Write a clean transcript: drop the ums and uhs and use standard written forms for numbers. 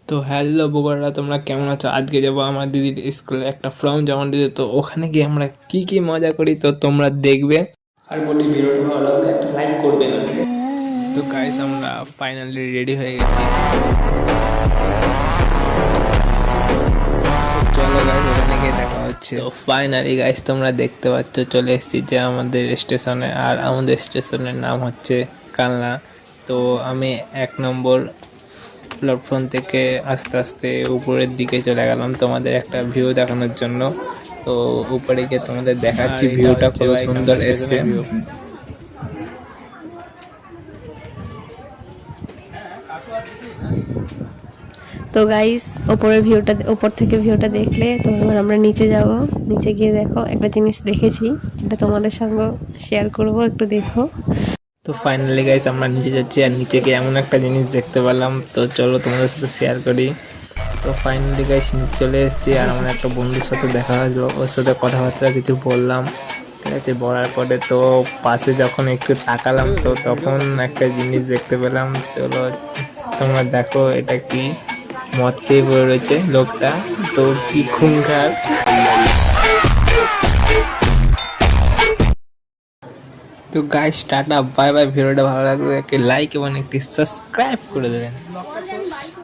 তো হ্যালো বগুড়ারা, তোমরা কেমন আছো? আজকে যাবো আমার দিদির স্কুলে একটা ফর্ম জমা দিতে। তো ওখানে গিয়ে আমরা কি কি মজা করি তো তোমরা দেখবে। আর বলি, ভিডিওটা ভালো লাগলে একটা লাইক করবে না, ঠিক আছে? তো গাইস, আমরা ফাইনালি রেডি হয়ে গেছি। চলো গাইস, ওখানে গিয়ে দেখা হচ্ছে। তো ফাইনালি গাইস, তোমরা দেখতে পাচ্ছ চলে এসেছি যে আমাদের স্টেশনে। আর আমাদের স্টেশনের নাম হচ্ছে কালনা। তো আমি 1 নম্বর প্ল্যাটফর্ম থেকে আস্তে আস্তে উপরের দিকে চলে গেলাম তোমাদের একটা ভিউ দেখানোর জন্য। তো উপরে গিয়ে তোমাদের দেখাচ্ছি, ভিউটা কত সুন্দর এসছে। তো গাইস, উপর থেকে ভিউটা দেখলে তো এবার আমরা নিচে যাব। নিচে গিয়ে দেখো একটা জিনিস দেখেছি, যেটা তোমাদের সঙ্গে শেয়ার করব, একটু দেখো। তো ফাইনালি গাইস, আমরা নিচে যাচ্ছি। আর নিচে গিয়ে এমন একটা জিনিস দেখতে পেলাম, তো চলো তোমাদের সাথে শেয়ার করি। তো ফাইনালি গাইস, নিচে চলে এসেছি। আর আমার একটা বন্ধুর সাথে দেখা হলো, ওর সাথে কথাবার্তা কিছু বললাম, ঠিক আছে? বলার পরে তো পাশে যখন একটু তাকালাম, তো তখন একটা জিনিস দেখতে পেলাম। চলো তোমরা দেখো, এটা কি? মদ খেয়ে পড়ে রয়েছে লোকটা। তো কি খুনখার! তো গাইস, টাটা বাই বাই। ভিডিওটা ভালো লাগলে একটি লাইক এবং একটি সাবস্ক্রাইব করে দেবেন।